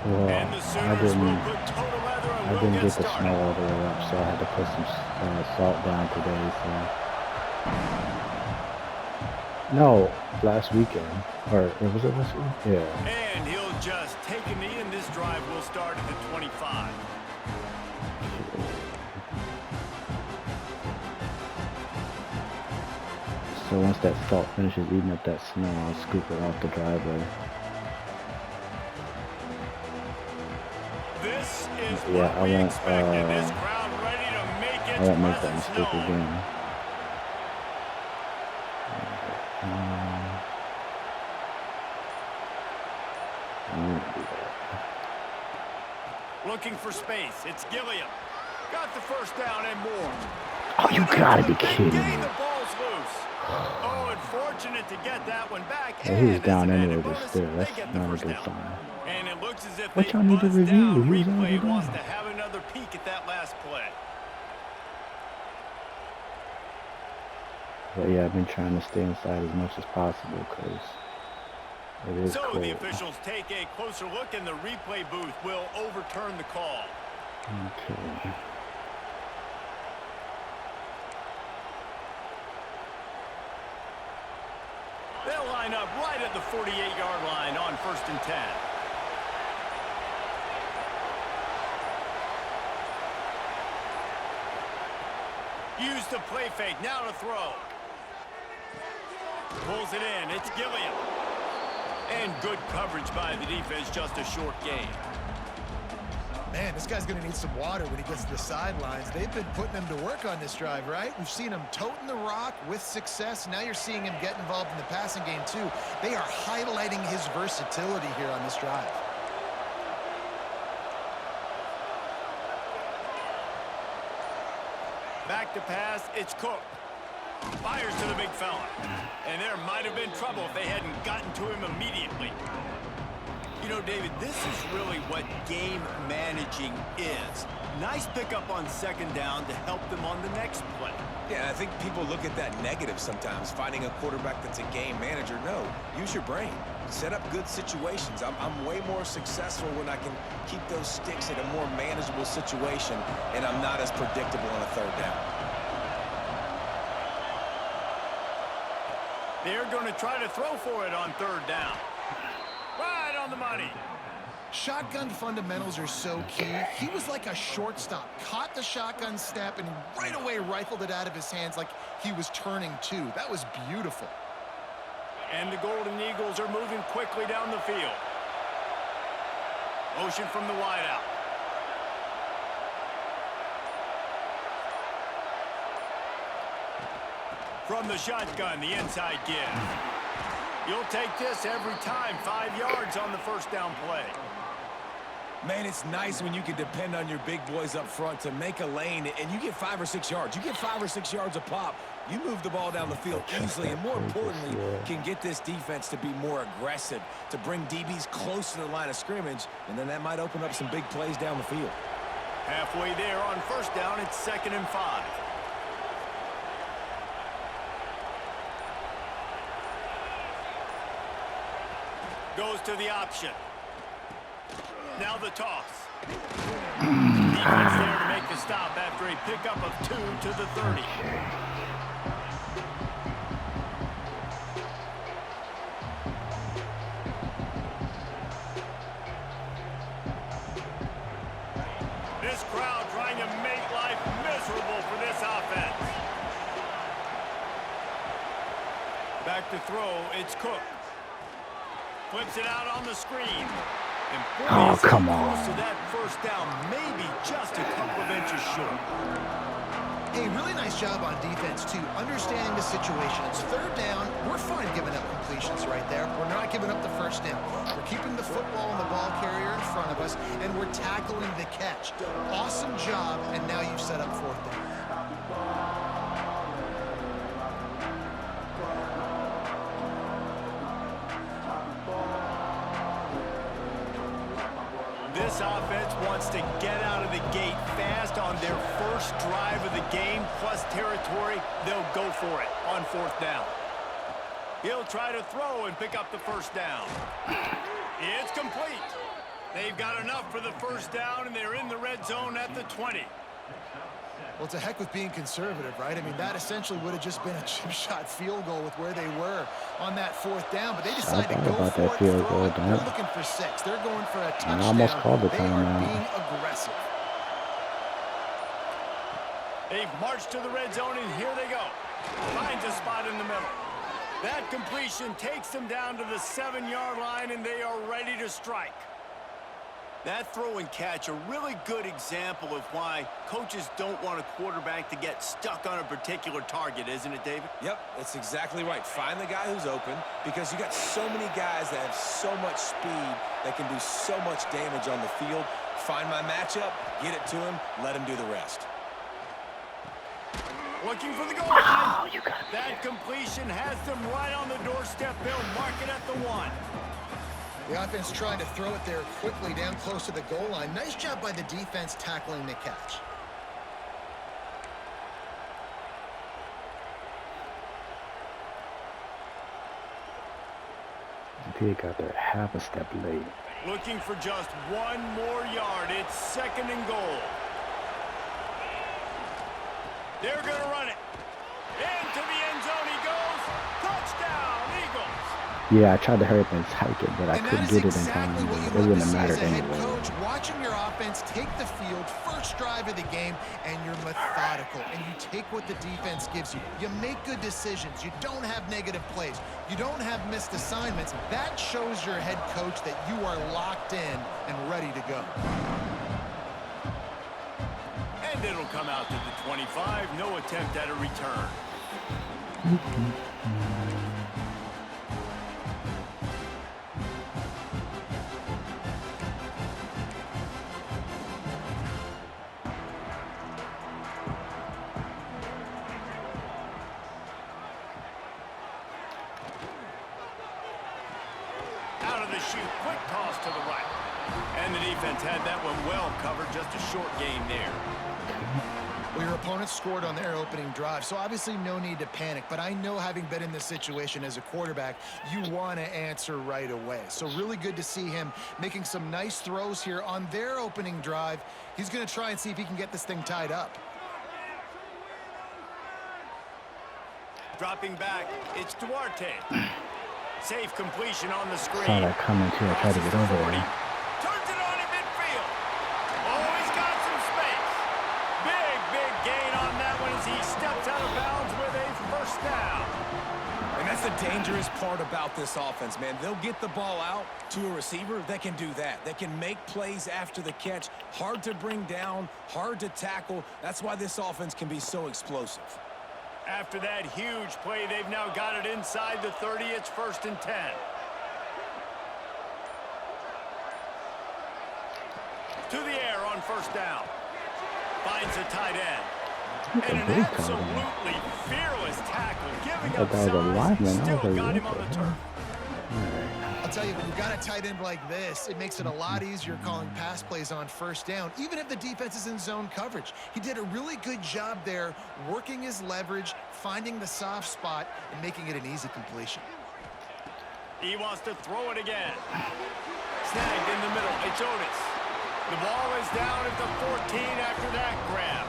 Well, And the I Sooners will didn't. put total leather and I we'll didn't get get the started. snow all the way up, so I had to put some salt down today. So no, last weekend or was it last week? Yeah. And he'll just take a knee, and this drive will start at the 25. So once that salt finishes eating up that snow, I'll scoop it off the driveway. This is But yeah, what we expected. This crowd ready to make I its won't make that presence mistake known. again. Um, I won't do that. Looking for space. It's Gilliam. Got the first down and more. Oh, you Going gotta after be the big kidding gain. me! The ball's loose. Oh, unfortunate to get that one back. Well, he was And as down an anyway, added but bonus, still, they that's get the not a first good down. sign. And it looks as if What they y'all need to buzzed review? down. He was already Replay wants down. to have another peek at that last play. But yeah, I've been trying to stay inside as much as possible because it is So the cold. officials take a closer look, and the replay booth will overturn the call. Okay. They'll line up right at the 48-yard line on 1st and 10. Use the play fake. Now to throw. Pulls it in. It's Gilliam. And good coverage by the defense. Just a short gain. Man, this guy's going to need some water when he gets to the sidelines. They've been putting him to work on this drive, right? We've seen him toting the rock with success. Now you're seeing him get involved in the passing game, too. They are highlighting his versatility here on this drive. Back to pass. It's Cook. Fires to the big fella. And there might have been trouble if they hadn't gotten to him immediately. You know, David, this is really what game managing is. Nice pickup on 2nd down to help them on the next play. Yeah, I think people look at that negative sometimes, finding a quarterback that's a game manager. No, use your brain. Set up good situations. I'm way more successful when I can keep those sticks in a more manageable situation, and I'm not as predictable on a 3rd down. They're going to try to throw for it on 3rd down. Right on the money. Shotgun fundamentals are so key. He was like a shortstop. Caught the shotgun snap and right away rifled it out of his hands like he was turning two. That was beautiful. And the Golden Eagles are moving quickly down the field. Motion from the wideout. From the shotgun, the inside give. You'll take this every time. 5 yards on the 1st down play. Man, it's nice when you can depend on your big boys up front to make a lane, and you get 5 or 6 yards. You get 5 or 6 yards a pop. You move the ball down the field easily, and more importantly, can get this defense to be more aggressive, to bring DBs close to the line of scrimmage, and then that might open up some big plays down the field. Halfway there on 1st down, it's 2nd and 5. Goes to the option. Now the toss. Defense there to make the stop after a pickup of 2 to the 30. This crowd trying to make life miserable for this offense. Back to throw, it's Cook. Flips it out on the screen. And boy, Oh, is he come close to on. that 1st down, maybe just a couple of inches short. Hey, really nice job on defense, too. Understanding the situation. It's 3rd down. We're fine giving up completions right there. We're not giving up the 1st down. We're keeping the football and the ball carrier in front of us, and we're tackling the catch. Awesome job, and now you've set up 4th down. This offense wants to get out of the gate fast on their first drive of the game, plus territory. They'll go for it on 4th down. He'll try to throw and pick up the 1st down. It's complete. They've got enough for the first down, and they're in the red zone at the 20. Well, it's a heck with being conservative, right? I mean, that essentially would have just been a chip shot field goal with where they were on that fourth down, but they decided to go for it, throw it. They're looking for 6. They're going for a touchdown. I almost called the they are timeout. being aggressive. They've marched to the red zone, and here they go. Finds a spot in the middle. That completion takes them down to the 7-yard line, and they are ready to strike. That throw and catch, a really good example of why coaches don't want a quarterback to get stuck on a particular target, isn't it, David? Yep, that's exactly right. Find the guy who's open, because you got so many guys that have so much speed that can do so much damage on the field. Find my matchup, get it to him, let him do the rest. Looking for the goal line. That completion has them right on the doorstep. They'll mark it at the 1. The offense trying to throw it there quickly down close to the goal line. Nice job by the defense tackling the catch. He got there half a step late. Looking for just 1 more yard. It's 2nd and goal. They're going to run it. Into the end zone he goes. Touchdown, Eagles. Yeah, I tried to hurry up and hike it, but I couldn't get it in time. It wouldn't have mattered anyway. Coach, watching your offense take the field, first drive of the game, and you're methodical, and you take what the defense gives you. You make good decisions. You don't have negative plays. You don't have missed assignments. That shows your head coach that you are locked in and ready to go. And it'll come out to the 25. No attempt at a return. Out of the chute, quick toss to the right. And the defense had that one well covered, just a short gain there. Well, your opponent scored on their opening drive, so obviously no need to panic. But I know, having been in this situation as a quarterback, you want to answer right away. So really good to see him making some nice throws here on their opening drive. He's going to try and see if he can get this thing tied up. Dropping back, it's Duarte. Safe completion on the screen. Saw that coming too. I tried to get over there. Turns it on in midfield. Oh, he's got some space. Big gain on that one as he steps out of bounds with a first down. And that's the dangerous part about this offense, man. They'll get the ball out to a receiver that can do that. That can make plays after the catch. Hard to bring down, hard to tackle. That's why this offense can be so explosive. After that huge play, they've now got it inside the 30. It's 1st and 10. To the air on first down. Finds a tight end. And an absolutely fearless tackle. Giving up size, still got him on the turf. I'll tell you, when you've got a tight end like this, it makes it a lot easier calling pass plays on first down, even if the defense is in zone coverage. He did a really good job there, working his leverage, finding the soft spot, and making it an easy completion. He wants to throw it again. Snagged in the middle. It's Otis. The ball is down at the 14 after that grab.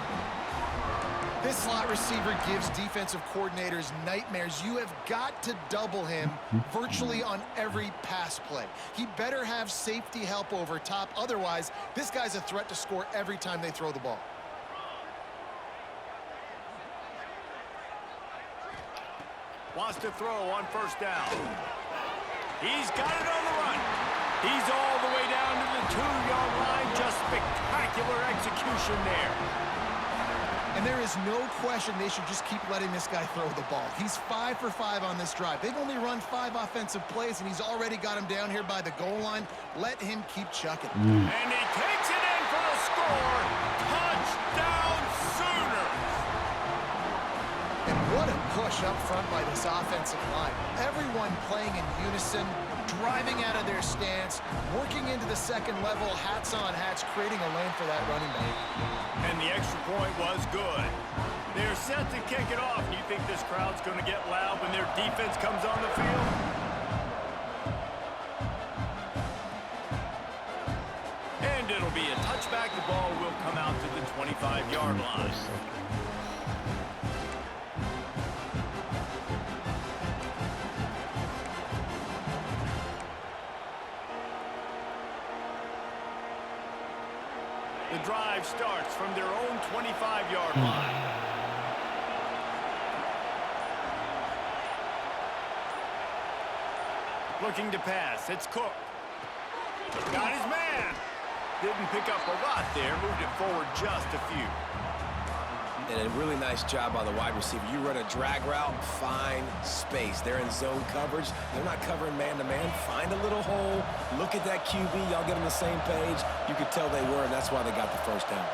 This slot receiver gives defensive coordinators nightmares. You have got to double him virtually on every pass play. He better have safety help over top. Otherwise, this guy's a threat to score every time they throw the ball. Wants to throw on first down. He's got it on the run. He's all the way down to the 2-yard line. Just spectacular execution there. And there is no question they should just keep letting this guy throw the ball. He's 5 for 5 on this drive. They've only run 5 offensive plays, and he's already got him down here by the goal line. Let him keep chucking. And he takes it in for the score. Touchdown Sooners. And what a push up front by this offensive line. Everyone playing in unison, driving out of their stance, working into the second level, hats on hats, creating a lane for that running back. And the extra point was good. They're set to kick it off. Do you think this crowd's going to get loud when their defense comes on the field? And it'll be a touchback. The ball will come out to the 25-yard line. The drive starts from their own 25-yard line. Looking to pass. It's Cook. Got his man. Didn't pick up a lot there. Moved it forward just a few. And a really nice job by the wide receiver. You run a drag route, find space. They're in zone coverage. They're not covering man-to-man. Find a little hole. Look at that QB. Y'all get on the same page. You could tell they were, and that's why they got the first down.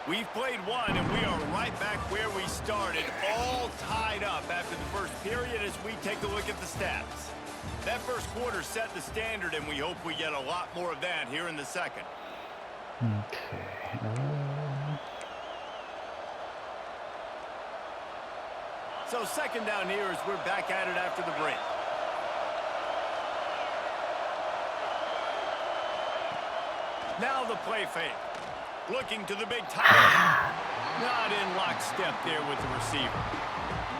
We've played one, and we are right back where we started, all tied up after the first period as we take a look at the stats. That first quarter set the standard, and we hope we get a lot more of that here in the second. Okay. So second down here as we're back at it after the break. Now the play fake. Looking to the big tight end. Not in lockstep there with the receiver.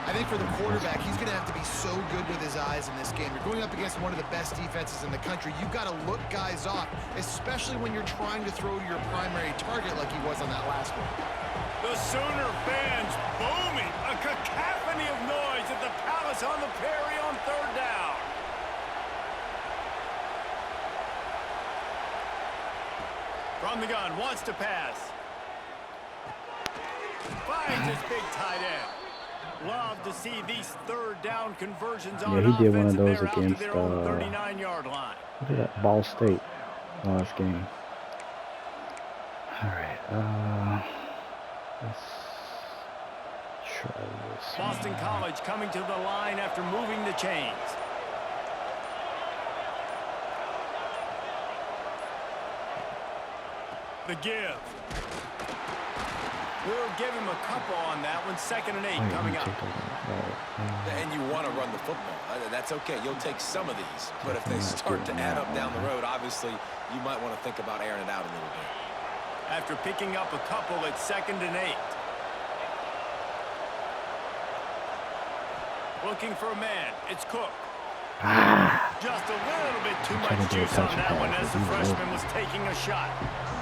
I think for the quarterback, he's going to have to be so good with his eyes in this game. You're going up against one of the best defenses in the country. You've got to look guys off, especially when you're trying to throw to your primary target like he was on that last one. The Sooner fans booming. A cacophony of noise at the Palace on the Prairie on third down. From the gun, wants to pass. Finds his big tight end. Love to see these third down conversions on he did one of offense, those and they're out to against their own 39-yard line. what is that? Ball State last game. All right, let's try this. Boston College coming to the line after moving the chains. The give. We'll give him a couple on that one. 2nd and 8 coming up. And you want to run the football. That's okay. You'll take some of these. But if they start to add up down the road, obviously, you might want to think about airing it out a little bit. After picking up a couple at 2nd and 8. Looking for a man. It's Cook. Just a little bit too much juice on that one as the freshman was taking a shot.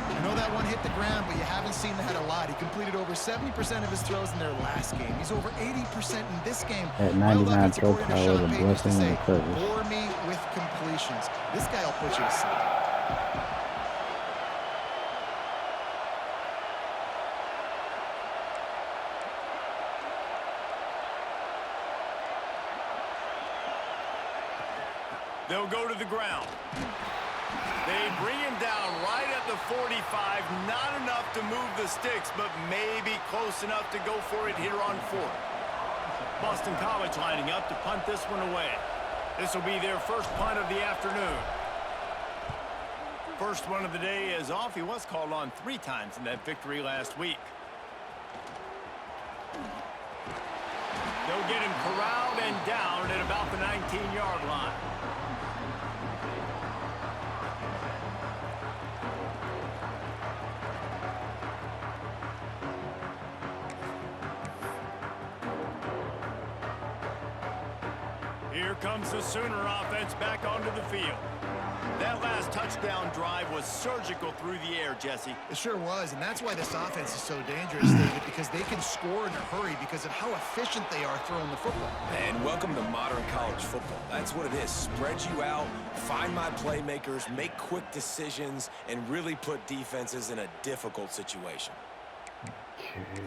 I know that one hit the ground, but you haven't seen that a lot. He completed over 70% of his throws in their last game. He's over 80% in this game. At 99 throw power, the blessing and the curse. Bore me with completions. This guy will put you to sleep. They'll go to the ground. They bring him down right at the 45. Not enough to move the sticks, but maybe close enough to go for it here on 4th. Boston College lining up to punt this one away. This will be their first punt of the afternoon. First one of the day is off. He was called on 3 times in that victory last week. They'll get him corralled and down at about the 19-yard line. Here comes the Sooner offense back onto the field. That last touchdown drive was surgical through the air, Jesse. It sure was, and that's why this offense is so dangerous, David, because they can score in a hurry because of how efficient they are throwing the football. And welcome to modern college football. That's what it is. Spread you out, find my playmakers, make quick decisions, and really put defenses in a difficult situation. Okay.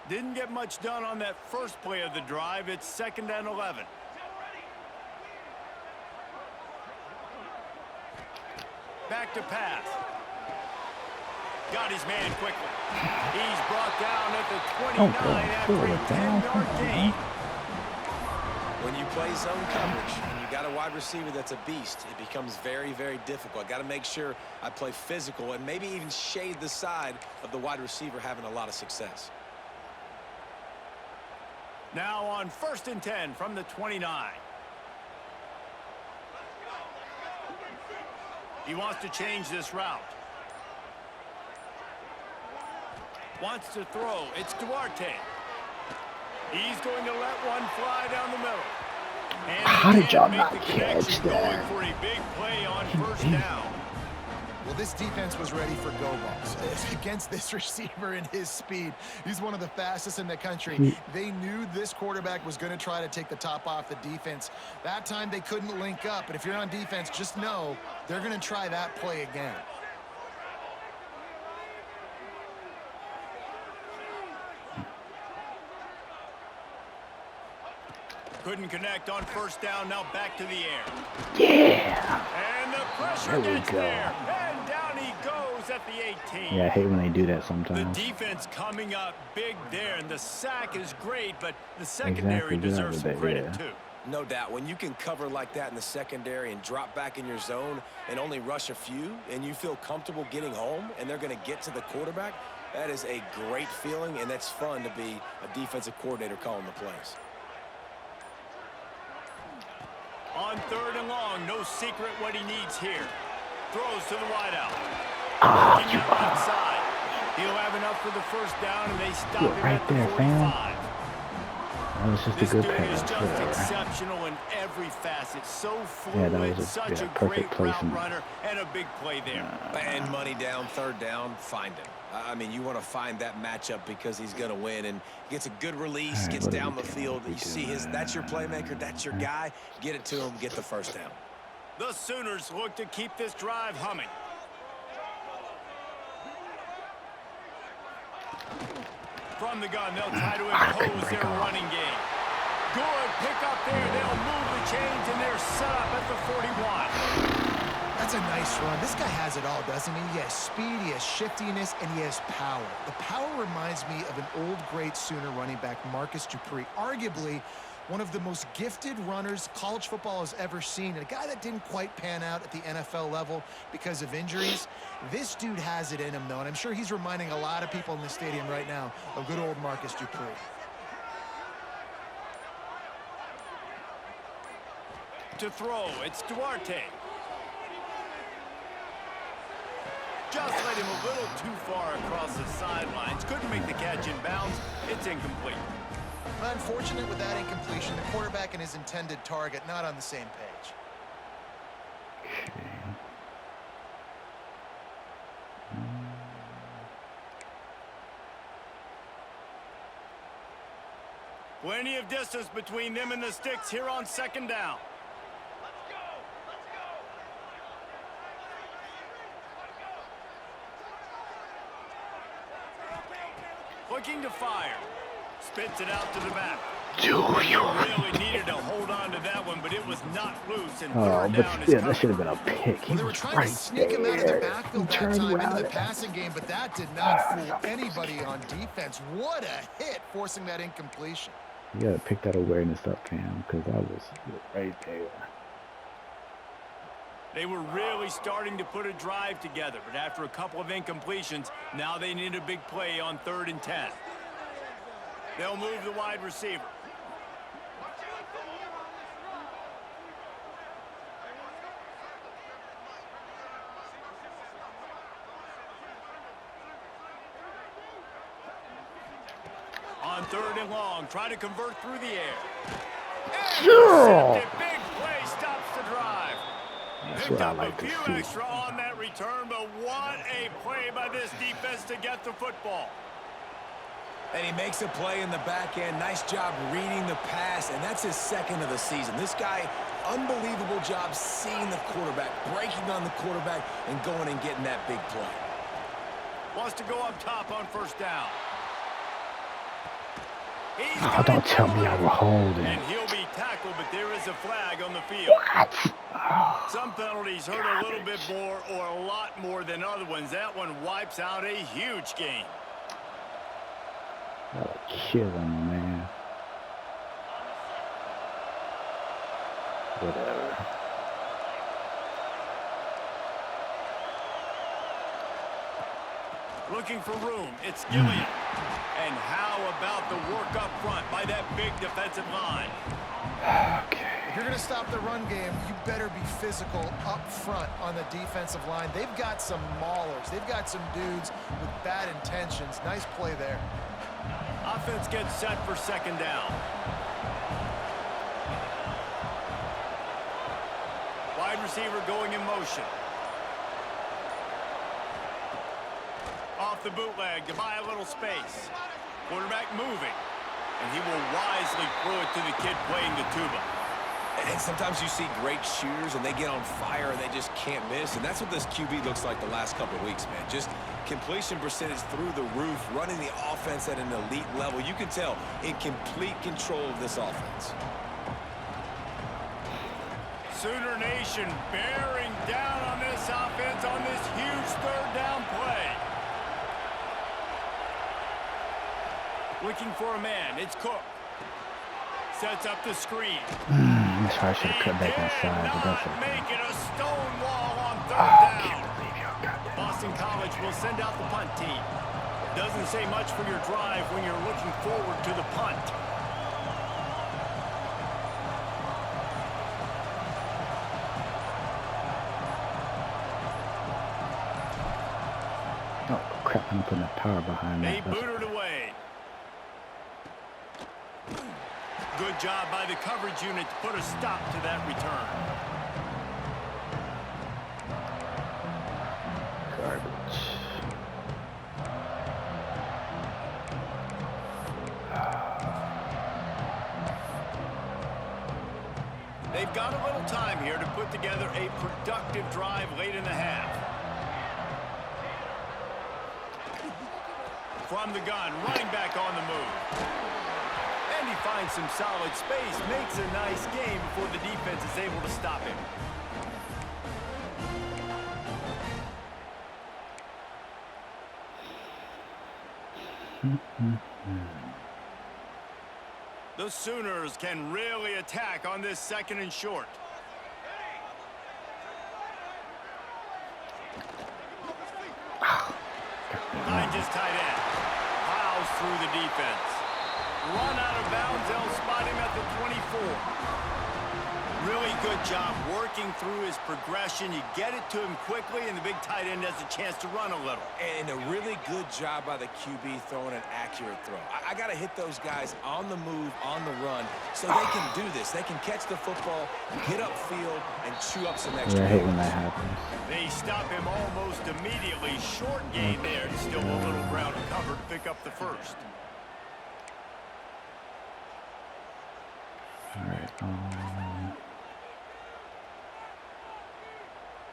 Didn't get much done on that first play of the drive. It's 2nd and 11. Back to pass. Got his man quickly. He's brought down at the 29 after a 10-yard gain. When you play zone coverage and you got a wide receiver that's a beast, it becomes very, very difficult. Got to make sure I play physical and maybe even shade the side of the wide receiver having a lot of success. Now on 1st and 10 from the 29. He wants to change this route. Wants to throw. It's Duarte. He's going to let one fly down the middle. And how did y'all not the catch going that? for a big play on 1st down. Well, this defense was ready for go balls against this receiver and his speed. He's one of the fastest in the country. They knew this quarterback was going to try to take the top off the defense. That time they couldn't link up, but if you're on defense, just know they're going to try that play again. Couldn't connect on 1st down. Now back to the air. Yeah. And the pressure gets there. And down he goes at the 18. Yeah, I hate when they do that The sometimes. defense coming up big there, and the sack is great, but the secondary deserves some credit too. No doubt. When you can cover like that in the secondary and drop back in your zone and only rush a few, and you feel comfortable getting home, and they're going to get to the quarterback, that is a great feeling, and that's fun to be a defensive coordinator calling the plays. On 3rd and long, no secret what he needs here. Throws to the wideout. Looking out inside. He'll have enough for the 1st down, and they stop him right at the there, 45. fam. That was just This a good dude is pass. just Whatever. exceptional in every facet. So Yeah, that fluid, was such a perfect great route placement. runner, and a big play there. And money down, 3rd down, find him. I mean, you want to find that matchup because he's going to win, and he gets a good release, Right, gets what are down we the doing? field. What are we You see doing? that's your playmaker, that's your guy. Get it to him, get the 1st down. The Sooners look to keep this drive humming. From the gun, they'll try to impose their running game. Good pick up there. They'll move the chains, and they're set up at the 41. That's a nice run. This guy has it all, doesn't he? He has speed, he has shiftiness, and he has power. The power reminds me of an old, great Sooner running back, Marcus Dupree, arguably one of the most gifted runners college football has ever seen, and a guy that didn't quite pan out at the NFL level because of injuries. This dude has it in him, though, and I'm sure he's reminding a lot of people in the stadium right now of good old Marcus Dupree. To throw, it's Duarte. Just led him a little too far across the sidelines. Couldn't make the catch in bounds. It's incomplete. Unfortunate with that incompletion. The quarterback and his intended target not on the same page. Plenty of distance between them and the sticks here on 2nd down. Looking to fire. Spits it out to the back. He really needed to hold on to that one, but it was not loose. And 3rd down is Yeah, that coming. should have been a pick. He Well, they were was trying right to sneak him out of the there. backfield He that turned time into around. the passing game, but that did not fool anybody on defense. What a hit, forcing that incompletion. You gotta pick that awareness up, fam, because I was right there. They were really starting to put a drive together, but after a couple of incompletions, now they need a big play on 3rd and 10. They'll move the wide receiver. On 3rd and long, try to convert through the air. And intercepted. Big play stops the drive. That's Picked what I up like a to few see. extra on that return, but what a play by this defense to get the football. And he makes a play in the back end. Nice job reading the pass, and that's his 2nd of the season. This guy, unbelievable job seeing the quarterback, breaking on the quarterback, and going and getting that big play. Wants to go up top on 1st down. Oh, don't tell me I was holding. And he'll be tackled, but there is a flag on the field. Some penalties hurt a little bit more or a lot more than other ones. That one wipes out a huge game. That'll kill him, man. Whatever. Looking for room. It's Gillian. And how about the work up front by that big defensive line. Okay. If you're going to stop the run game, you better be physical up front on the defensive line. They've got some maulers. They've got some dudes with bad intentions. Nice play there. Offense gets set for second down. Wide receiver going in motion. Off the bootleg to buy a little space. Quarterback moving. And he will wisely throw it to the kid playing the tuba. And sometimes you see great shooters and they get on fire and they just can't miss. And that's what this QB looks like the last couple of weeks, man. Just completion percentage through the roof, running the offense at an elite level. You can tell in complete control of this offense. Sooner Nation bearing down on this offense on this huge third down play. Looking for a man. It's Cook. Sets up the screen. I'm sorry, I should have cut back inside, but that's okay. Make it a stone wall on third I down. can't believe y'all got that. Boston College will send out the punt team. Doesn't say much for your drive when you're looking forward to the punt. Oh, crap, I'm putting a power behind They that. booted away. Good job by the coverage unit to put a stop to that return. Garbage. They've got a little time here to put together a productive drive late in the half. From the gun, running back on the move. And he finds some solid space, makes a nice game before the defense is able to stop him. The Sooners can really attack on this second and short. Finds his tight end. Plows through the defense. Run out of bounds, they'll spot him at the 24. Really good job working through his progression. You get it to him quickly, and the big tight end has a chance to run a little. And a really good job by the QB throwing an accurate throw. I got to hit those guys on the move, on the run, so they can do this. They can catch the football, get upfield, and chew up some extra. Yeah, I hate when that happens. They stop him almost immediately. Short gain there. Still a little ground to cover to pick up the first. All right.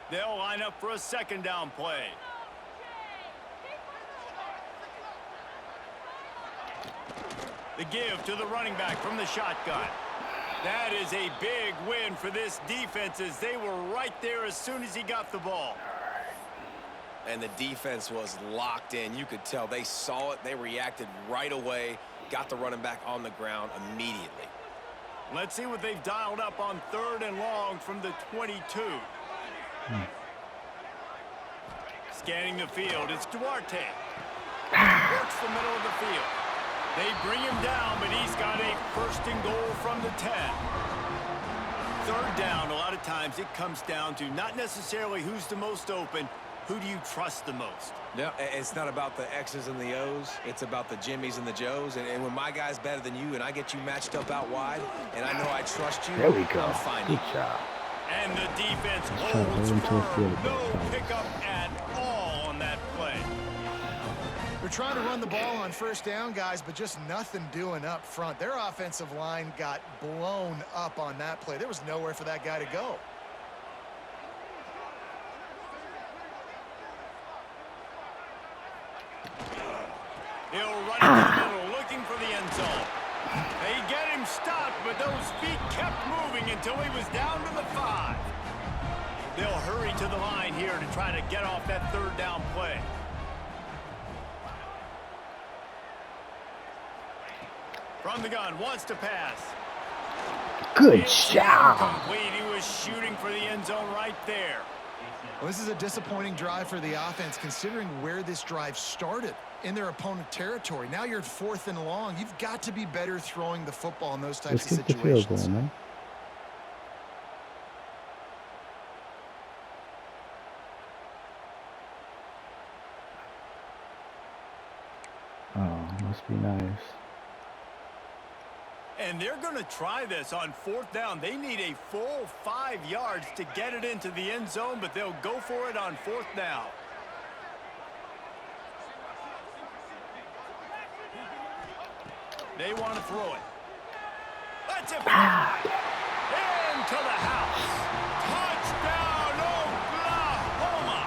They'll line up for a second down play. The give to the running back from the shotgun. That is a big win for this defense as they were right there as soon as he got the ball. And the defense was locked in. You could tell they saw it. They reacted right away, got the running back on the ground immediately. Let's see what they've dialed up on third and long from the 22. Scanning the field, it's Duarte. Works the middle of the field. They bring him down, but he's got a first and goal from the 10. Third down, a lot of times it comes down to not necessarily who's the most open, who do you trust the most? Yeah, it's not about the X's and the O's. It's about the Jimmies and the Joes. And when my guy's better than you and I get you matched up out wide and I know I trust you, There we go. I'm finding Good job. And the defense Let's try to holds hold him to a firm. field No goal. pickup at all on that play. They're trying to run the ball on first down, guys, but just nothing doing up front. Their offensive line got blown up on that play. There was nowhere for that guy to go. He'll run in the middle, looking for the end zone. They get him stopped, but those feet kept moving until he was down to the 5. They'll hurry to the line here to try to get off that third down play. From the gun, wants to pass. Good It's job. incomplete. He was shooting for the end zone right there. Well, this is a disappointing drive for the offense considering where this drive started in their opponent territory. Now you're 4th and long. You've got to be better throwing the football in those types Let's of kick the field situations. goal, man. Oh, must be nice. And they're going to try this on 4th down. They need a full 5 yards to get it into the end zone, but they'll go for it on 4th down. They want to throw it. That's it. Into the house. Touchdown, Oklahoma.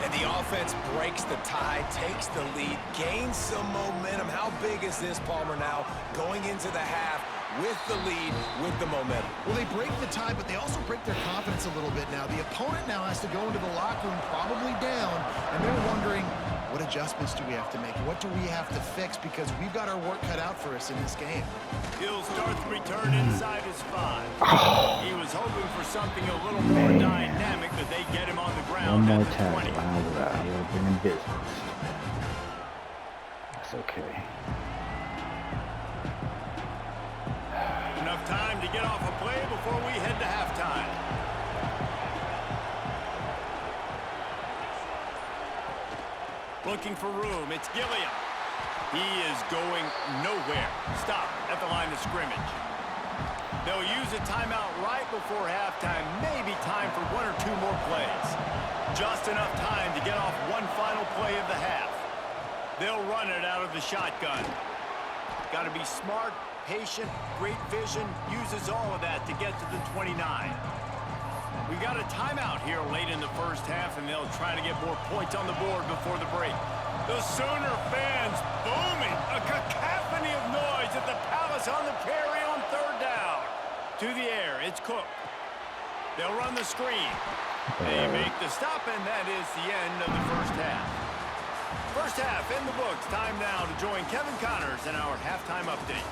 And the offense breaks the tie, takes the lead, gains some momentum. How big is this, Palmer, now going into the half with the lead, with the momentum? Well, they break the tie, but they also break their confidence a little bit now. The opponent now has to go into the locker room probably down, and they're wondering, what adjustments do we have to make? What do we have to fix? Because we've got our work cut out for us in this game. He'll start the return inside his 5. He was hoping for something a little more dynamic, but they get him on the ground One more at the tackle. 20. I would have been in business. That's okay. Enough time to get off a play before we head to halftime. Looking for room. It's Gilliam. He is going nowhere. Stop at the line of scrimmage. They'll use a timeout right before halftime. Maybe time for 1 or 2 more plays. Just enough time to get off one final play of the half. They'll run it out of the shotgun. Got to be smart, patient, great vision. Uses all of that to get to the 29. We got a timeout here late in the first half, and they'll try to get more points on the board before the break. The Sooner fans booming. A cacophony of noise at the Palace on the carry on 3rd down. To the air, it's Cook. They'll run the screen. They make the stop, and that is the end of the first half. First half in the books. Time now to join Kevin Connors in our halftime update.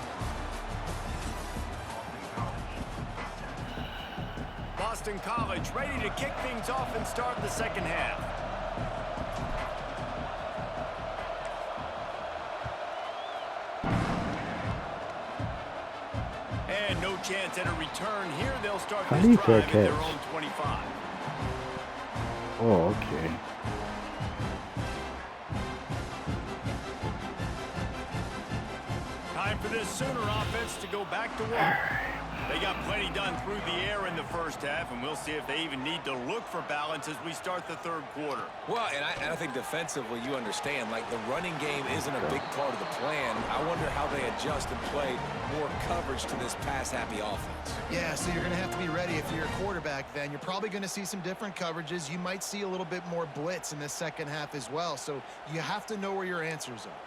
Boston College ready to kick things off and start the second half. And no chance at a return here. They'll start this drive at their own 25. Oh, okay. Time for this Sooner offense to go back to work. They got plenty done through the air in the first half, and we'll see if they even need to look for balance as we start the 3rd quarter. Well, and I think defensively, you understand, like the running game isn't a big part of the plan. I wonder how they adjust and play more coverage to this pass-happy offense. Yeah, so you're going to have to be ready if you're a quarterback then. You're probably going to see some different coverages. You might see a little bit more blitz in the second half as well. So you have to know where your answers are.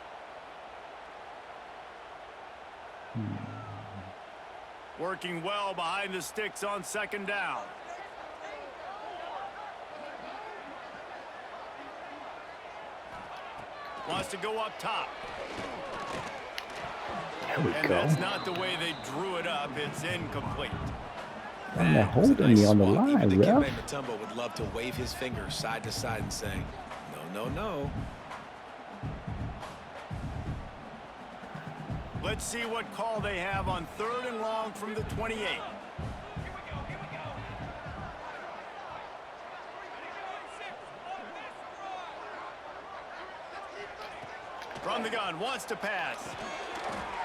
Working well behind the sticks on 2nd down. Wants to go up top. There we And go. that's not the way they drew it up. It's incomplete. And they're holding me on the line, Even the ref. Kid Matumbo would love to wave his finger side to side and say, no, no, no. Let's see what call they have on 3rd and long from the 28. From the gun, wants to pass.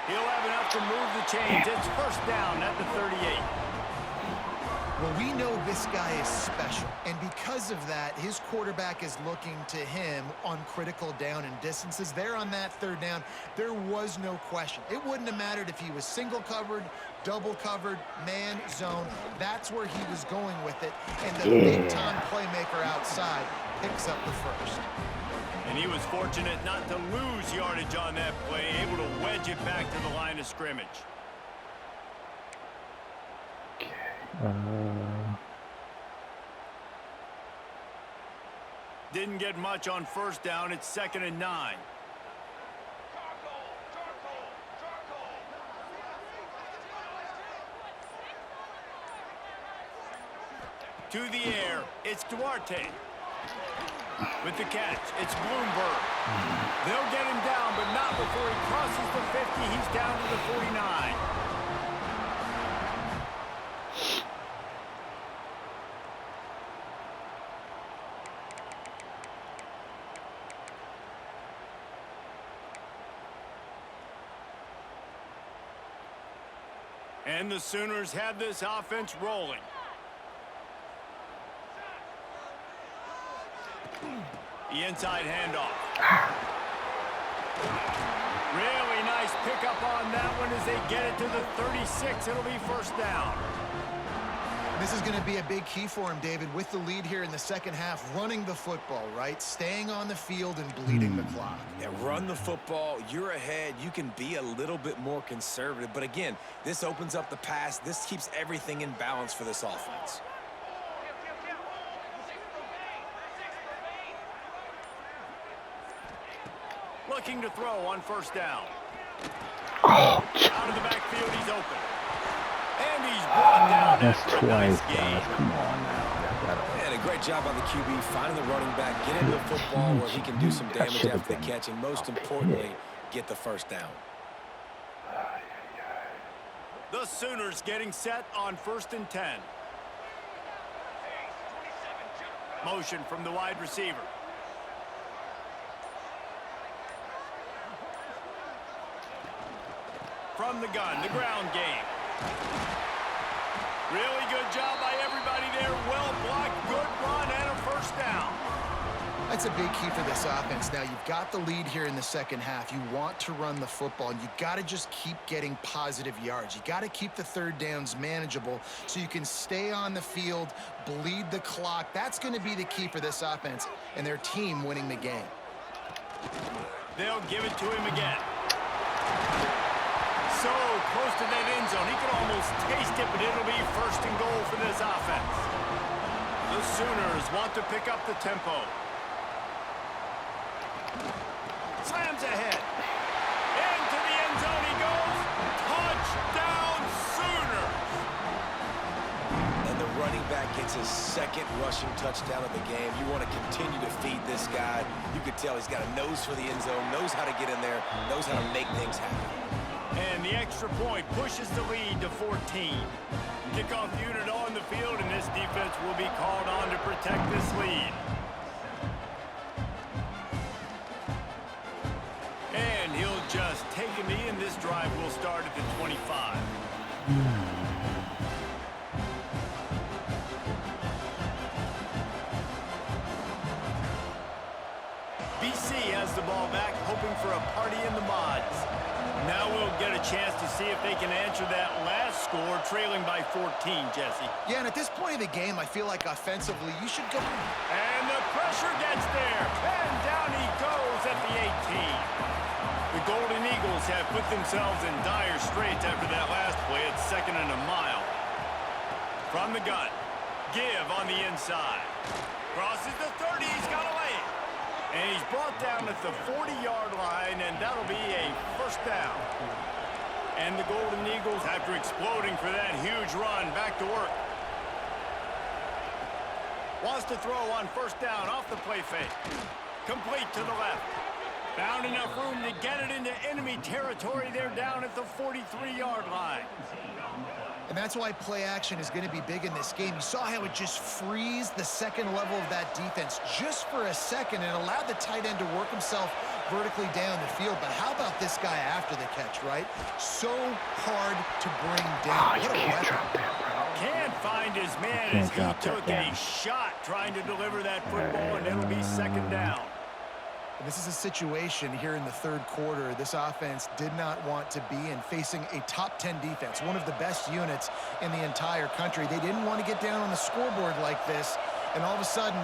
He'll have enough to move the chains. It's 1st down at the 38. Well, we know this guy is special, and because of that, his quarterback is looking to him on critical down and distances. There on that 3rd down, there was no question. It wouldn't have mattered if he was single covered, double covered, man, zone. That's where he was going with it, and the big-time playmaker outside picks up the 1st. And he was fortunate not to lose yardage on that play, able to wedge it back to the line of scrimmage. Didn't get much on 1st down. It's 2nd and 9. To the air, it's Duarte. With the catch, it's Bloomberg. They'll get him down, but not before he crosses the 50. He's down to the 49. And the Sooners have this offense rolling. The inside handoff. Really nice pickup on that one as they get it to the 36. It'll be first down. This is going to be a big key for him, David, with the lead here in the second half, running the football, right? Staying on the field and bleeding the clock. Yeah, run the football. You're ahead. You can be a little bit more conservative. But again, this opens up the pass. This keeps everything in balance for this offense. Looking to throw on first down. Oh, Out of the backfield, he's open. And he's brought down. that's after a twice, nice guys. game. Come on now. And a great job by the QB finding the running back, getting the football where he can do some That damage should've after the been catch, and most importantly, get the first down. The Sooners getting set on 1st and 10. Motion from the wide receiver. From the gun, the ground game. Really good job by everybody there. Well blocked, good run, and a first down. That's a big key for this offense. Now, you've got the lead here in the second half. You want to run the football, and you got to just keep getting positive yards. You got to keep the third downs manageable so you can stay on the field, bleed the clock. That's going to be the key for this offense and their team winning the game. They'll give it to him again. So close to that end zone. He could almost taste it, but it'll be 1st and goal for this offense. The Sooners want to pick up the tempo. Slams ahead. Into the end zone he goes. Touchdown, Sooners! And the running back gets his second rushing touchdown of the game. You want to continue to feed this guy. You could tell he's got a nose for the end zone, knows how to get in there, knows how to make things happen. And the extra point pushes the lead to 14. Kickoff unit on the field, and this defense will be called on to protect this lead. And he'll just take a knee, and this drive will start at the 25. BC has the ball back, hoping for a party in the mods. Now we'll get a chance to see if they can answer that last score, trailing by 14, Jesse. Yeah, and at this point of the game, I feel like offensively, you should go. And the pressure gets there. And down he goes at the 18. The Golden Eagles have put themselves in dire straits after that last play at 2nd and a mile. From the gun, give on the inside. Crosses the 30, he's got to lay it. And he's brought down at the 40-yard line, and that'll be a first down. And the Golden Eagles, after exploding for that huge run, back to work. Wants to throw on first down off the play fake. Complete to the left. Found enough room to get it into enemy territory. They're down at the 43-yard line. And that's why play action is going to be big in this game. You saw how it just frees the second level of that defense just for a second and allowed the tight end to work himself vertically down the field. But how about this guy after the catch, right? So hard to bring down. What a weapon. Can't find his man as he took a shot trying to deliver that football, and it'll be 2nd down. This is a situation here in the third quarter this offense did not want to be in, facing a top 10 defense, one of the best units in the entire country. They didn't want to get down on the scoreboard like this and all of a sudden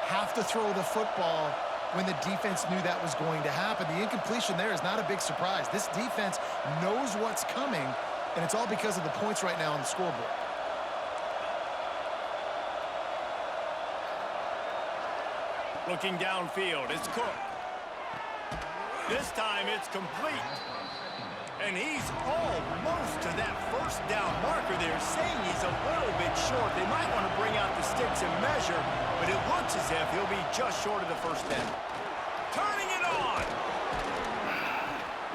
have to throw the football when the defense knew that was going to happen. The incompletion there is not a big surprise. This defense knows what's coming, and it's all because of the points right now on the scoreboard. Looking downfield, it's Cook. This time it's complete. And he's almost to that first down marker there, saying he's a little bit short. They might want to bring out the sticks and measure, but it looks as if he'll be just short of the first down. Turning it on.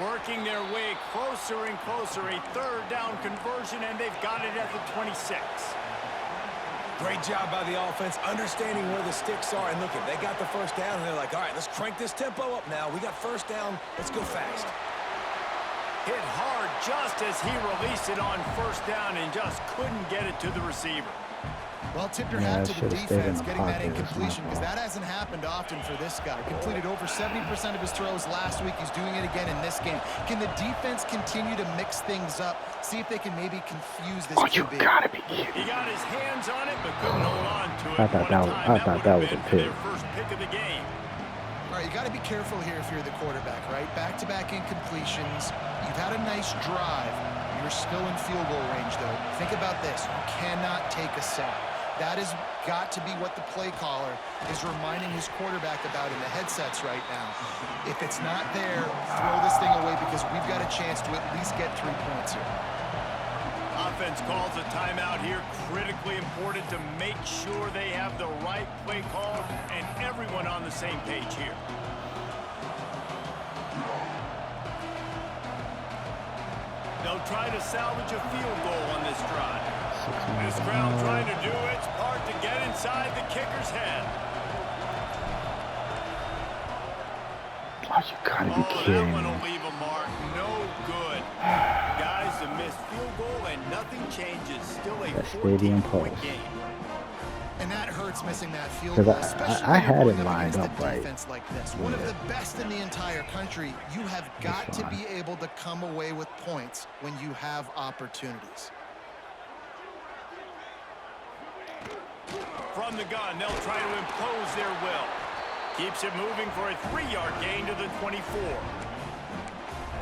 Working their way closer and closer. A third down conversion, and they've got it at the 26. Great job by the offense, understanding where the sticks are. And look, they got the first down, and they're like, all right, let's crank this tempo up now. We got first down. Let's go fast. Hit hard just as he released it on first down and just couldn't get it to the receiver. Well, tip your hat to the defense getting that incompletion, because that hasn't happened often for this guy. Completed over 70% of his throws last week. He's doing it again in this game. Can the defense continue to mix things up? See if they can maybe confuse this QB. You gotta be kidding. He got his hands on it, but couldn't hold on to it. I thought that was a pick. Their first pick of the game. All right, you got to be careful here if you're the quarterback, right? Back-to-back incompletions. You've had a nice drive. You're still in field goal range, though. Think about this. You cannot take a sack. That has got to be what the play caller is reminding his quarterback about in the headsets right now. If it's not there, throw this thing away, because we've got a chance to at least get 3 points here. Offense calls a timeout here. Critically important to make sure they have the right play call and everyone on the same page here. They'll try to salvage a field goal on this drive. This crowd trying to do its part to get inside the kicker's head. Oh, you gotta be kidding That me. one will leave a mark. No good. Guys, a missed field goal and nothing changes. Still a That stadium 14-point post. game. And that hurts, missing that field 'Cause goal, I especially had when you're it going lined against up a right. defense like this. One of Yeah. the best in the entire country. You have got to be able to come away with points when you have opportunities. From the gun, they'll try to impose their will. Keeps it moving for a 3-yard gain to the 24.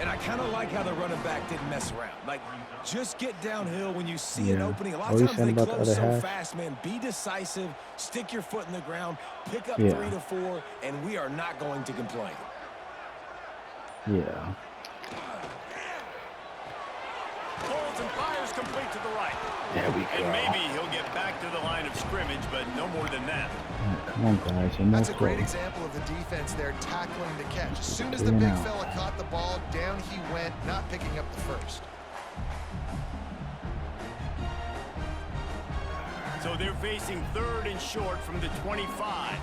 And I kind of like how the running back didn't mess around. Like, just get downhill when you see an opening. A lot of times they close so fast, man. Be decisive, stick your foot in the ground, pick up 3 to 4, and we are not going to complain. Yeah. Pulls and fires complete to the right. There we go. And maybe he'll get back to the line of scrimmage, but no more than that. Come on, guys. That's a great example of the defense there tackling the catch. As soon as the big fella caught the ball, down he went, not picking up the first. So they're facing 3rd and short from the 25.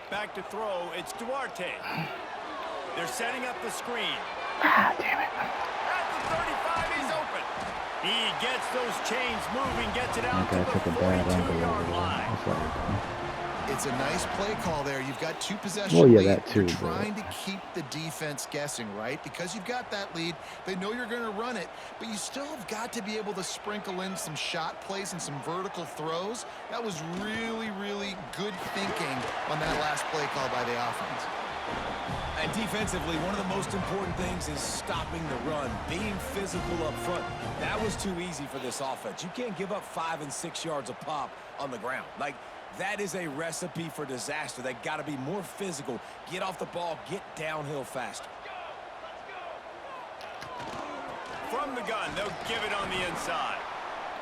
Back to throw, it's Duarte. They're setting up the screen. Ah, damn it. At the 35, he's open. He gets those chains moving, gets it out to That guy took the a bad angle over 42-yard there. line. That's what I It's a nice play call there. You've got 2 possession Well, yeah, lead. that too, You're but- trying to keep the defense guessing, right? Because you've got that lead. They know you're going to run it, but you still have got to be able to sprinkle in some shot plays and some vertical throws. That was really, really good thinking on that last play call by the offense. And defensively, one of the most important things is stopping the run, being physical up front. That was too easy for this offense. You can't give up 5 and 6 yards a pop on the ground. Like, that is a recipe for disaster. They got to be more physical, get off the ball, get downhill faster. From the gun, they'll give it on the inside.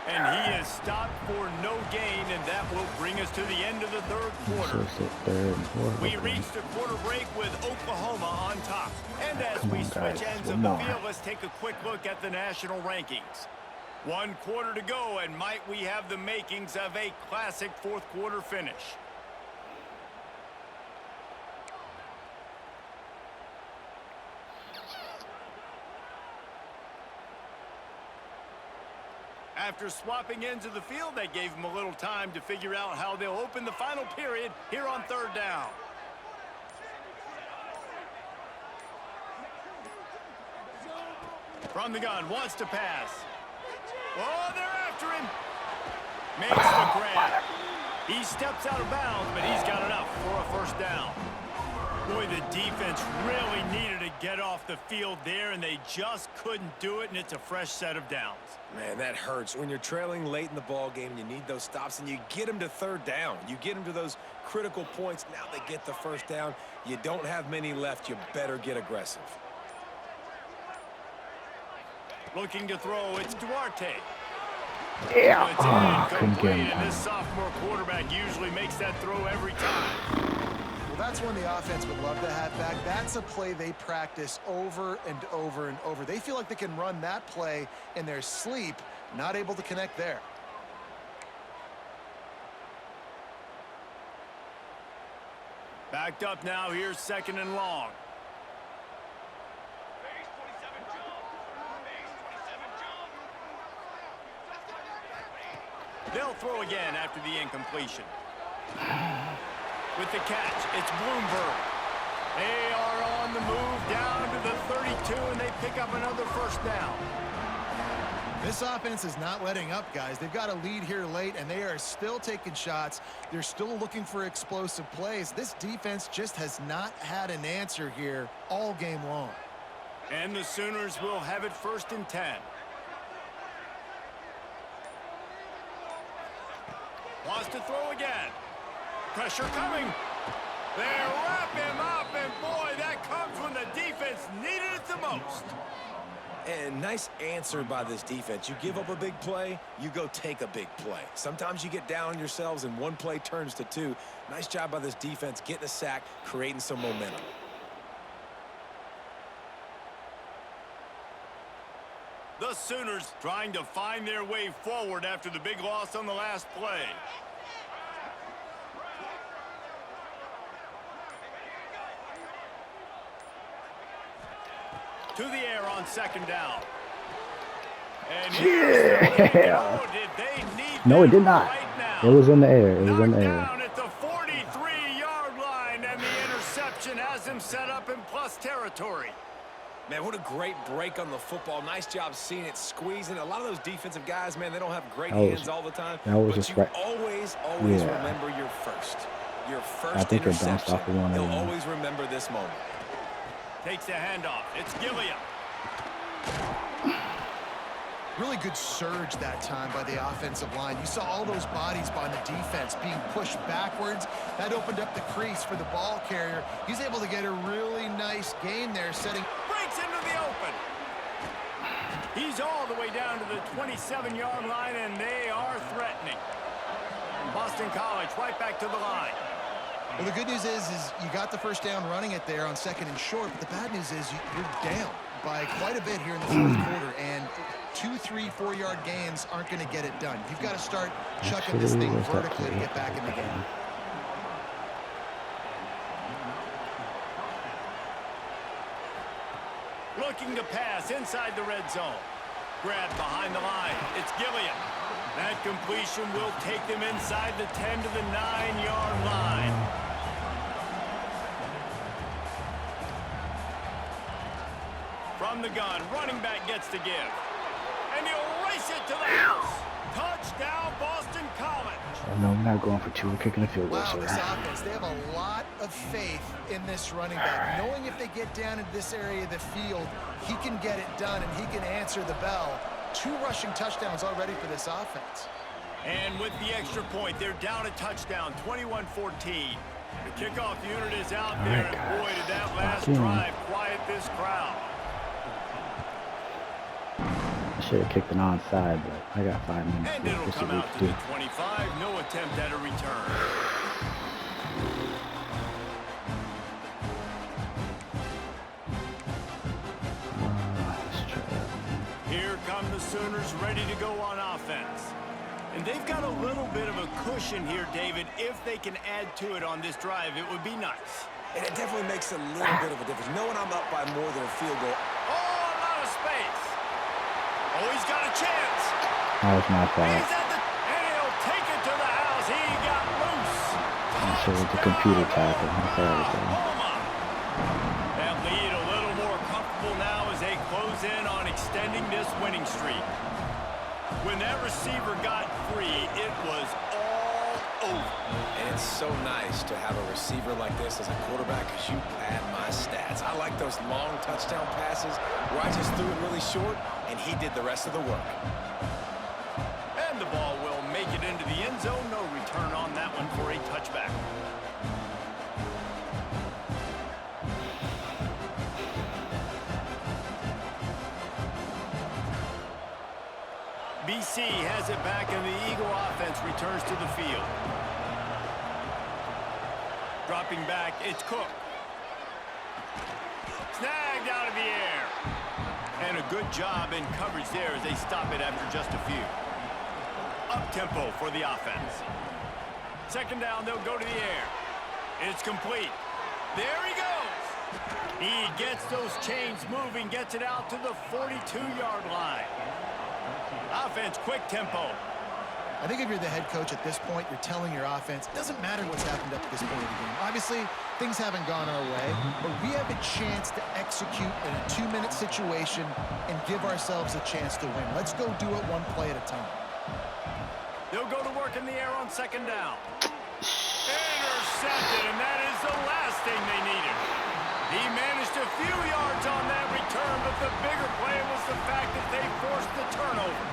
And he is stopped for no gain, and that will bring us to the end of the 3rd quarter. We reached a quarter break with Oklahoma on top. And as we switch ends of the field, let's take a quick look at the national rankings. 1 quarter to go, and might we have the makings of a classic 4th quarter finish. After swapping ends of the field, they gave them a little time to figure out how they'll open the final period here on 3rd down. From the gun, wants to pass. Oh, they're after him. Makes the grab. He steps out of bounds, but he's got enough for a 1st down. Boy, the defense really needed to get off the field there, and they just couldn't do it, and it's a fresh set of downs. Man, that hurts. When you're trailing late in the ball game, you need those stops, and you get them to third down. You get them to those critical points. Now they get the first down. You don't have many left. You better get aggressive. Looking to throw, it's Duarte. Yeah. It's Couldn't get incomplete, him. and this sophomore quarterback usually makes that throw every time. Well, that's one the offense would love to have back. That's a play they practice over and over and over. They feel like they can run that play in their sleep, not able to connect there. Backed up now, here's 2nd and long. They'll throw again after the incompletion. With the catch, it's Bloomberg. They are on the move down to the 32, and they pick up another first down. This offense is not letting up, guys. They've got a lead here late, and they are still taking shots. They're still looking for explosive plays. This defense just has not had an answer here all game long. And the Sooners will have it 1st and 10. Wants to throw again. Pressure coming. They wrap him up, and boy, that comes when the defense needed it the most. And nice answer by this defense. You give up a big play, you go take a big play. Sometimes you get down on yourselves and one play turns to two. Nice job by this defense getting a sack, creating some momentum. The Sooners trying to find their way forward after the big loss on the last play. To the air on 2nd down. And Yeah. did they need No, it did not. right now? It was in the air. It was in the Knocked air. down at the 43-yard line, and the interception has him set up in plus territory. Man, what a great break on the football. Nice job seeing it, squeezing. A lot of those defensive guys, man, they don't have great hands all the time. that was but just you right. always Yeah. remember your first. Your first I think it bounced interception. off of one of You'll them. always remember this moment. Takes the handoff. It's Gilliam. Really good surge that time by the offensive line. You saw all those bodies by the defense being pushed backwards. That opened up the crease for the ball carrier. He's able to get a really nice gain there, setting. Breaks into the open. He's all the way down to the 27-yard line, and they are threatening. Boston College right back to the line. Well, the good news is you got the first down running it there on 2nd and short, but the bad news is you're down by quite a bit here in the 4th quarter, and 2, 3, 4-yard gains aren't going to get it done. You've got to start chucking this thing vertically to get back in the game. Looking to pass inside the red zone. Grab behind the line. It's Gilliam. That completion will take them inside the 10 to the 9-yard line. From the gun, running back gets to give. And he'll race it to the house. Touchdown, Boston College. Oh, no, we're not going for 2. We're kicking a field goal. Wow, So this offense, they have a lot of faith in this running back. Knowing if they get down into this area of the field, he can get it done and he can answer the bell. 2 rushing touchdowns already for this offense. And with the extra point, they're down a touchdown, 21-14. The kickoff unit is out there, right, and boy, guys. did that last Lock in. drive quiet this crowd. I should have kicked an onside, but I got 5 minutes. And it'll This is come what out to to do. the 25. No attempt at a return. Let's try that. Here come the Sooners ready to go on offense. And they've got a little bit of a cushion here, David. If they can add to it on this drive, it would be nice. And it definitely makes a little bit of a difference. Knowing I'm up by more than a field goal. Oh, a lot of space. Oh, he's got a chance. That was my fault. He's at the, and he'll take it to the house. He got loose. I'm sure it's a computer tackle. I'm sorry, though. Oklahoma. That lead a little more comfortable now as they close in on extending this winning streak. When that receiver got free, it was all over. And it's so nice to have a receiver like this as a quarterback because you pad my stats. I like those long touchdown passes where I just threw it really short and he did the rest of the work. And the ball will make it into the end zone. No return on that one for a touchback. BC has it back, and the Eagle offense returns to the field. Dropping back, it's Cook. Snagged out of the air. And a good job in coverage there as they stop it after just a few. Up-tempo for the offense. Second down, they'll go to the air. It's complete. There he goes. He gets those chains moving, gets it out to the 42-yard line. Offense, quick tempo. I think if you're the head coach at this point, you're telling your offense, it doesn't matter what's happened up to this point of the game. Obviously, things haven't gone our way, but we have a chance to execute in a 2-minute situation and give ourselves a chance to win. Let's go do it one play at a time. They'll go to work in the air on second down. Intercepted, and that is the last thing they needed. He managed a few yards on that return, but the bigger play was the fact that they forced the turnover.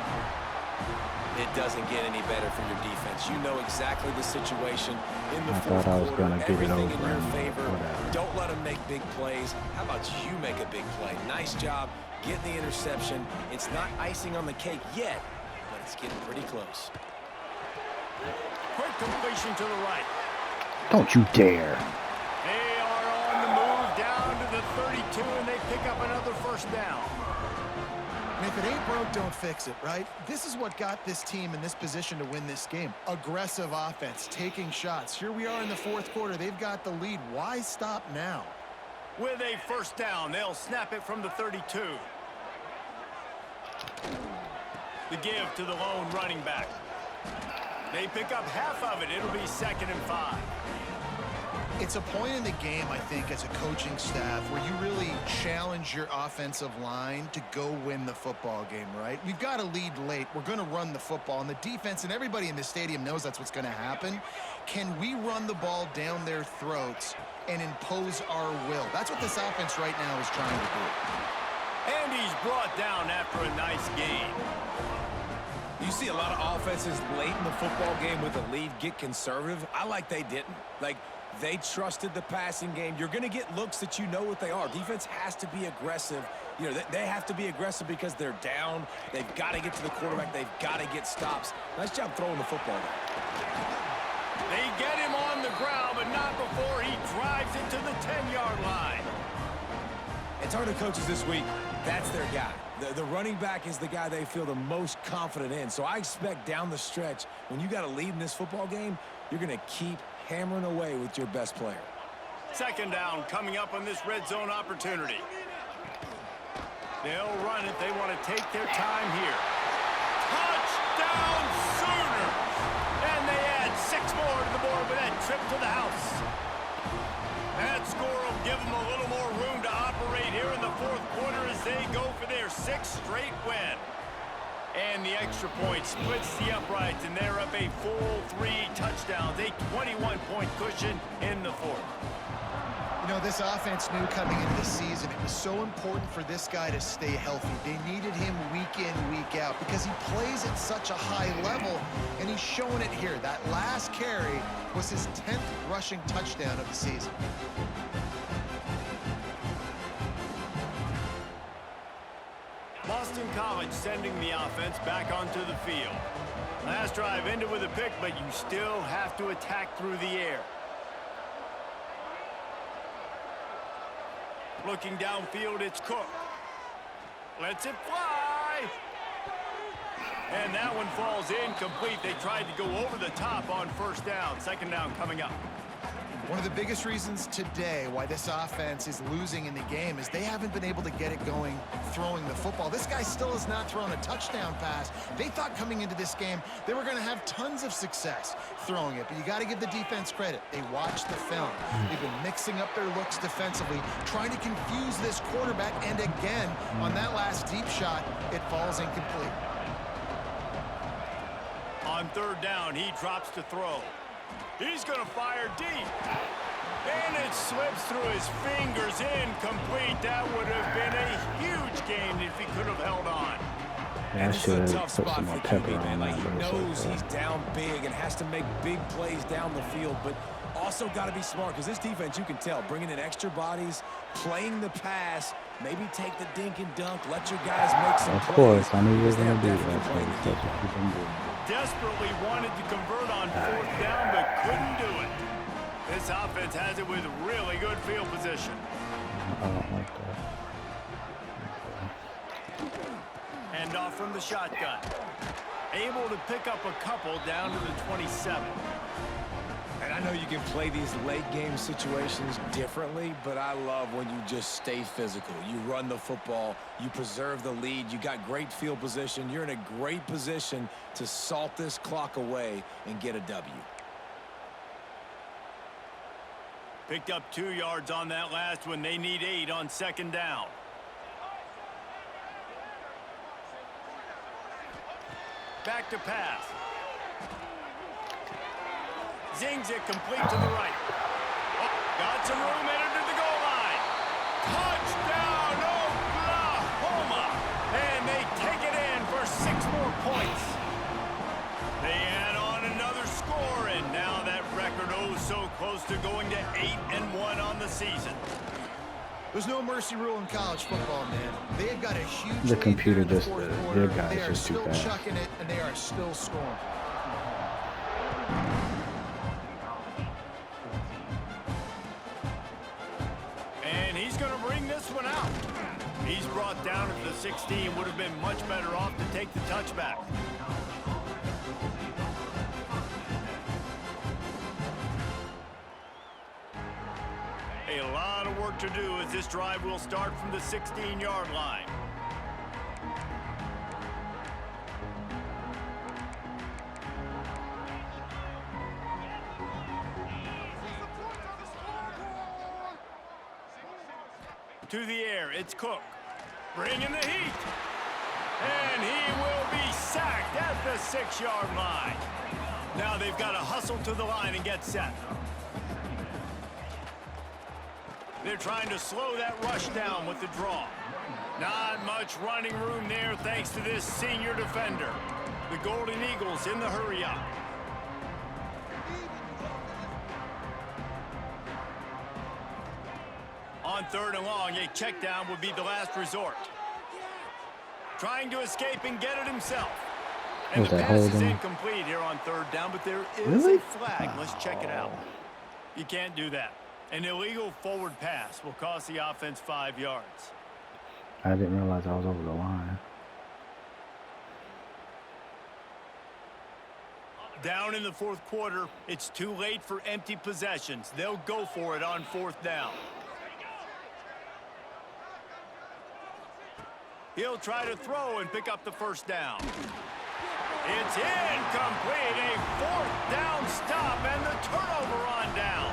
It doesn't get any better for your defense. You know exactly the situation in the I fourth thought I was quarter. gonna get it Everything in over your and favor. whatever. Don't let them make big plays. How about you make a big play? Nice job getting the interception. It's not icing on the cake yet, but it's getting pretty close. Quick completion to the right. Don't you dare. They are on the move down to the 32, and they pick up another first down. And if it ain't broke, don't fix it, right? This is what got this team in this position to win this game. Aggressive offense, taking shots. Here we are in the fourth quarter. They've got the lead. Why stop now? With a first down, they'll snap it from the 32. The give to the lone running back. They pick up half of it. It'll be 2nd and 5. It's a point in the game, I think, as a coaching staff where you really challenge your offensive line to go win the football game, right? We've got a lead late. We're going to run the football, and the defense and everybody in the stadium knows that's what's going to happen. Can we run the ball down their throats and impose our will? That's what this offense right now is trying to do. And he's brought down after a nice game. You see a lot of offenses late in the football game with a lead get conservative. I like they didn't. Like, they trusted the passing game. You're going to get looks that you know what they are. Defense has to be aggressive. You know, they have to be aggressive because they're down. They've got to get to the quarterback. They've got to get stops. Nice job throwing the football there. They get him on the ground, but not before he drives it to the 10-yard line. It's hard to coaches this week. That's their guy. The running back is the guy they feel the most confident in. So I expect down the stretch, when you got a lead in this football game, you're going to keep hammering away with your best player. Second down coming up on this red zone opportunity. They'll run it. They want to take their time here. Touchdown Sooners! And they add 6 more to the board with that trip to the house. That score will give them a little more room to operate here in the fourth quarter as they go for their 6th straight win. And the extra point splits the uprights, and they're up a full 3 touchdowns, a 21-point cushion in the fourth. You know, this offense knew coming into the season it was so important for this guy to stay healthy. They needed him week in, week out because he plays at such a high level, and he's showing it here. That last carry was his 10th rushing touchdown of the season. Boston College sending the offense back onto the field. Last drive ended with a pick, but you still have to attack through the air. Looking downfield, it's Cook. Lets it fly. And that one falls incomplete. They tried to go over the top on first down. Second down coming up. One of the biggest reasons today why this offense is losing in the game is they haven't been able to get it going throwing the football. This guy still has not thrown a touchdown pass. They thought coming into this game they were going to have tons of success throwing it, but you got to give the defense credit. They watched the film. They've been mixing up their looks defensively, trying to confuse this quarterback, and again, on that last deep shot, it falls incomplete. On third down, he drops to throw. He's going to fire deep. And it slips through his fingers, incomplete. That would have been a huge gain if he could have held on. Yeah, I This is a should tough put spot some more for pepper QB, man. on Like, that. he But knows it's he's okay. down big and has to make big plays down the field, but also got to be smart because this defense, you can tell, bringing in extra bodies, playing the pass, maybe take the dink and dunk, let your guys make some Of plays. course, I knew you were because they gonna are do definitely that. So playing that's the what defense. you've been doing. Desperately wanted to convert on fourth down, but couldn't do it. This offense has it with really good field position. I don't like that. Hand off from the shotgun. Able to pick up a couple down to the 27. And I know you can play these late game situations differently, but I love when you just stay physical. You run the football, you preserve the lead, you got great field position, you're in a great position to salt this clock away and get a W. Picked up 2 yards on that last one. They need 8 on second down. Back to pass. Zings it complete to the right. Oh, got some room, entered to the goal line. Touchdown, Oklahoma! And they take it in for 6 more points. They add on another score, and now that record so close to going to 8-1 on the season. There's no mercy rule in college football, man. They have got a huge The lead computer there in the just, fourth their quarter. guys They are just too still fast. chucking it, and they are still scoring. And he's going to bring this one out. He's brought down at the 16. Would have been much better off to take the touchback. A lot of work to do as this drive will start from the 16-yard line. To the air, it's Cook. Bringing the heat. And he will be sacked at the 6-yard line. Now they've got to hustle to the line and get set. They're trying to slow that rush down with the draw. Not much running room there thanks to this senior defender. The Golden Eagles in the hurry up. On 3rd and long, a check down would be the last resort. Trying to escape and get it himself. And Was the that pass is holding? incomplete here on 3rd down, but there is Really? a flag. Let's check it out. You can't do that. An illegal forward pass will cost the offense 5 yards. I didn't realize I was over the line. Down in the 4th quarter, it's too late for empty possessions. They'll go for it on 4th down. He'll try to throw and pick up the 1st down. It's incomplete. A 4th down stop and the turnover on downs.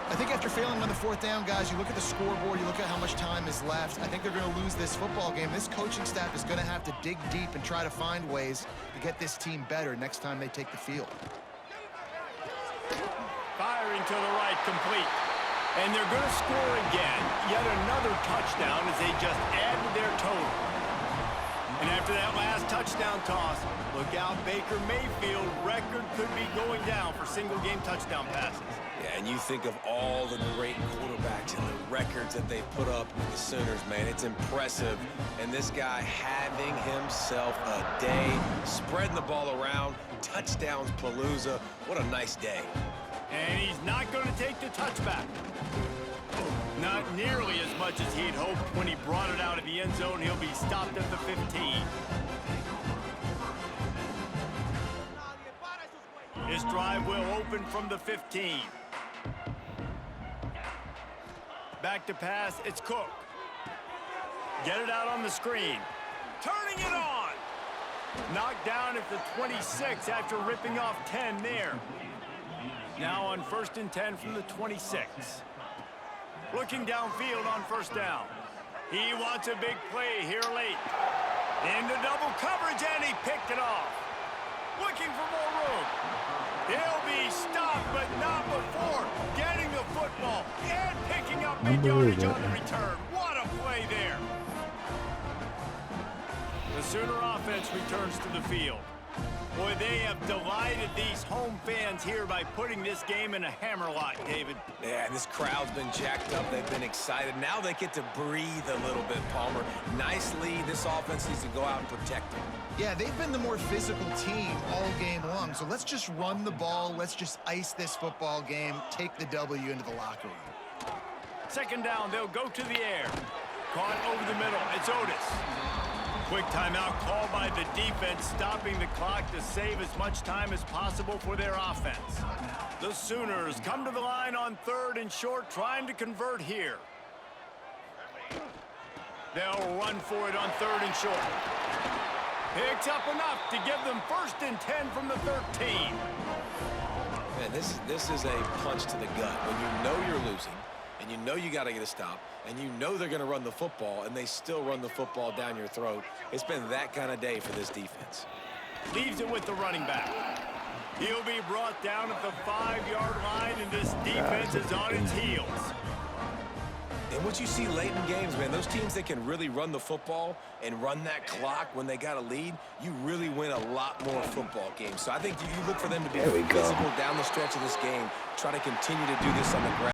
I think after failing on the 4th down, guys, you look at the scoreboard, you look at how much time is left. I think they're going to lose this football game. This coaching staff is going to have to dig deep and try to find ways to get this team better next time they take the field. Firing to the right, complete. And they're going to score again. Yet another touchdown as they just add to their total. And after that last touchdown toss, look out, Baker Mayfield record could be going down for single-game touchdown passes. Yeah, and you think of all the great quarterbacks and the records that they've put up with the Sooners, man. It's impressive. And this guy having himself a day, spreading the ball around, touchdowns palooza. What a nice day. And he's not going to take the touchback. Not nearly as much as he'd hoped when he brought it out of the end zone. He'll be stopped at the 15. His drive will open from the 15. Back to pass, it's Cook. Get it out on the screen. Turning it on. Knocked down at the 26 after ripping off 10 there. Now on 1st and 10 from the 26. Looking downfield on 1st down. He wants a big play here late. Into double coverage, and he picked it off. Looking for more room. He'll be stopped, but not before getting the football and picking up big Unbelievable. yardage on the return. What a play there. The Sooner offense returns to the field. Boy, they have delighted these home fans here by putting this game in a hammerlock, David. Yeah, this crowd's been jacked up. They've been excited. Now they get to breathe a little bit, Palmer. Nice lead. This offense needs to go out and protect it. Yeah, they've been the more physical team all game long. So let's just run the ball. Let's just ice this football game. Take the W into the locker room. Second down, they'll go to the air. Caught over the middle. It's Otis. Quick timeout called by the defense, stopping the clock to save as much time as possible for their offense. The Sooners come to the line on 3rd and short, trying to convert here. They'll run for it on 3rd and short. Picks up enough to give them 1st and 10 from the 13. Man, this is a punch to the gut. When you know you're losing, and you know you got to get a stop, and you know they're going to run the football, and they still run the football down your throat. It's been that kind of day for this defense. Leaves it with the running back. He'll be brought down at the 5-yard line, and this defense is on its heels. And what you see late in games, man, those teams that can really run the football and run that clock when they got a lead, you really win a lot more football games. So I think you look for them to be physical down the stretch of this game, try to continue to do this on the ground.